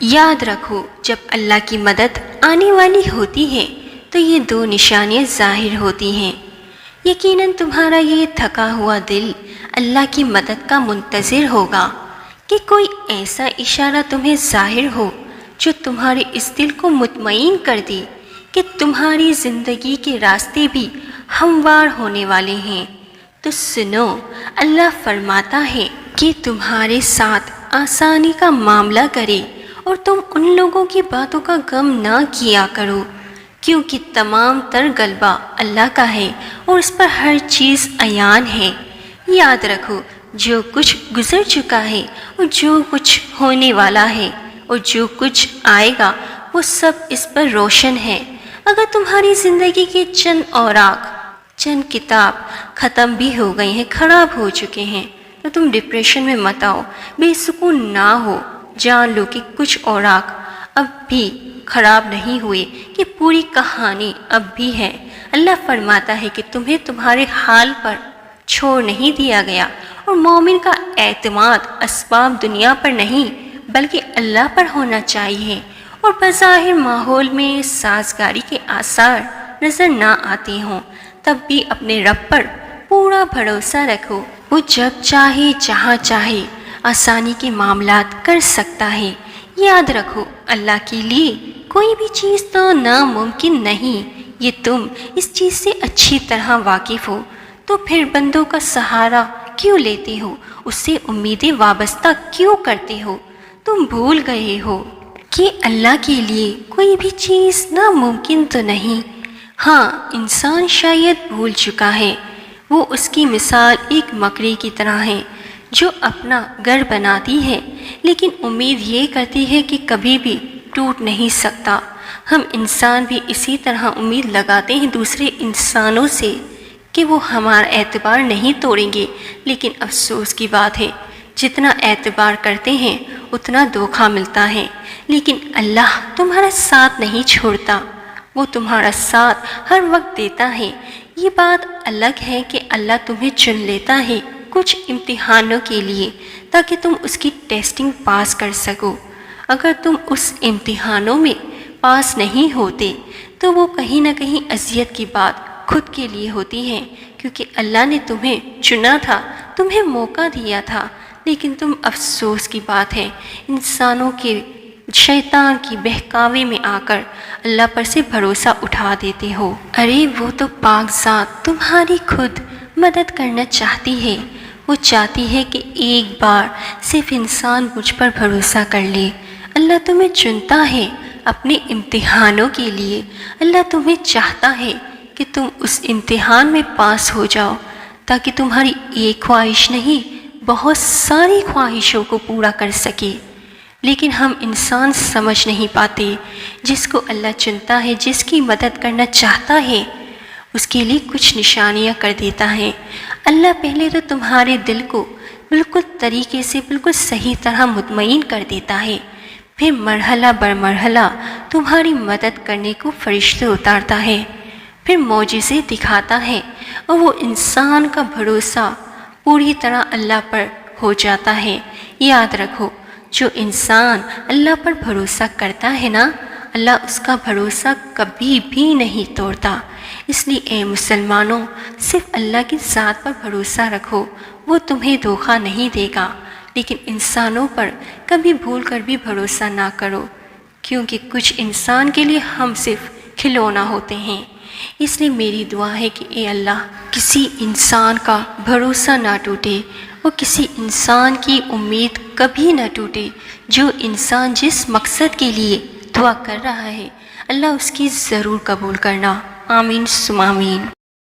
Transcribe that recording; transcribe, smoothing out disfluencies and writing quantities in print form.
یاد رکھو جب اللہ کی مدد آنے والی ہوتی ہے تو یہ دو نشانیاں ظاہر ہوتی ہیں۔ یقیناً تمہارا یہ تھکا ہوا دل اللہ کی مدد کا منتظر ہوگا کہ کوئی ایسا اشارہ تمہیں ظاہر ہو جو تمہارے اس دل کو مطمئن کر دے کہ تمہاری زندگی کے راستے بھی ہموار ہونے والے ہیں۔ تو سنو، اللہ فرماتا ہے کہ تمہارے ساتھ آسانی کا معاملہ کرے اور تم ان لوگوں کی باتوں کا غم نہ کیا کرو، کیونکہ تمام تر غلبہ اللہ کا ہے اور اس پر ہر چیز عیان ہے۔ یاد رکھو جو کچھ گزر چکا ہے اور جو کچھ ہونے والا ہے اور جو کچھ آئے گا وہ سب اس پر روشن ہے۔ اگر تمہاری زندگی کے چند اوراق، چند کتاب ختم بھی ہو گئی ہیں، خراب ہو چکے ہیں، تو تم ڈپریشن میں مت آؤ، بے سکون نہ ہو۔ جان لو کہ کچھ اوراق اب بھی خراب نہیں ہوئے، کہ پوری کہانی اب بھی ہے۔ اللہ فرماتا ہے کہ تمہیں تمہارے حال پر چھوڑ نہیں دیا گیا، اور مومن کا اعتماد اسباب دنیا پر نہیں بلکہ اللہ پر ہونا چاہیے۔ اور بظاہر ماحول میں سازگاری کے آثار نظر نہ آتے ہوں تب بھی اپنے رب پر پورا بھروسہ رکھو، وہ جب چاہے جہاں چاہے آسانی کے معاملات کر سکتا ہے۔ یاد رکھو اللہ کے لیے کوئی بھی چیز تو ناممکن نہیں، یہ تم اس چیز سے اچھی طرح واقف ہو، تو پھر بندوں کا سہارا کیوں لیتے ہو، اس سے امیدیں وابستہ کیوں کرتے ہو؟ تم بھول گئے ہو کہ اللہ کے لیے کوئی بھی چیز ناممکن تو نہیں۔ ہاں، انسان شاید بھول چکا ہے، وہ اس کی مثال ایک مکڑی کی طرح ہے جو اپنا گھر بناتی ہے لیکن امید یہ کرتی ہے کہ کبھی بھی ٹوٹ نہیں سکتا۔ ہم انسان بھی اسی طرح امید لگاتے ہیں دوسرے انسانوں سے کہ وہ ہمارا اعتبار نہیں توڑیں گے، لیکن افسوس کی بات ہے جتنا اعتبار کرتے ہیں اتنا دھوکہ ملتا ہے۔ لیکن اللہ تمہارا ساتھ نہیں چھوڑتا، وہ تمہارا ساتھ ہر وقت دیتا ہے۔ یہ بات الگ ہے کہ اللہ تمہیں چن لیتا ہے کچھ امتحانوں کے لیے تاکہ تم اس کی ٹیسٹنگ پاس کر سکو۔ اگر تم اس امتحانوں میں پاس نہیں ہوتے تو وہ کہیں نہ کہیں اذیت کی بات خود کے لیے ہوتی ہے، کیونکہ اللہ نے تمہیں چنا تھا، تمہیں موقع دیا تھا، لیکن تم افسوس کی بات ہے انسانوں کے شیطان کی بہکاوے میں آ کر اللہ پر سے بھروسہ اٹھا دیتے ہو۔ ارے وہ تو پاک ذات تمہاری خود مدد کرنا چاہتی ہے، وہ چاہتی ہے کہ ایک بار صرف انسان مجھ پر بھروسہ کر لے۔ اللہ تمہیں چنتا ہے اپنے امتحانوں کے لیے، اللہ تمہیں چاہتا ہے کہ تم اس امتحان میں پاس ہو جاؤ تاکہ تمہاری ایک خواہش نہیں بہت ساری خواہشوں کو پورا کر سکے۔ لیکن ہم انسان سمجھ نہیں پاتے، جس کو اللہ چنتا ہے، جس کی مدد کرنا چاہتا ہے، اس کے لیے کچھ نشانیاں کر دیتا ہے۔ اللہ پہلے تو تمہارے دل کو بالکل طریقے سے بالکل صحیح طرح مطمئن کر دیتا ہے، پھر مرحلہ بر مرحلہ تمہاری مدد کرنے کو فرشتے اتارتا ہے، پھر معجزے دکھاتا ہے، اور وہ انسان کا بھروسہ پوری طرح اللہ پر ہو جاتا ہے۔ یاد رکھو جو انسان اللہ پر بھروسہ کرتا ہے نا، اللہ اس کا بھروسہ کبھی بھی نہیں توڑتا۔ اس لیے اے مسلمانوں، صرف اللہ کی ذات پر بھروسہ رکھو، وہ تمہیں دھوکہ نہیں دے گا، لیکن انسانوں پر کبھی بھول کر بھی بھروسہ نہ کرو، کیونکہ کچھ انسان کے لیے ہم صرف کھلونا ہوتے ہیں۔ اس لیے میری دعا ہے کہ اے اللہ کسی انسان کا بھروسہ نہ ٹوٹے، اور کسی انسان کی امید کبھی نہ ٹوٹے۔ جو انسان جس مقصد کے لیے دعا کر رہا ہے اللہ اس کی ضرور قبول کرنا۔ آمین ثم آمین۔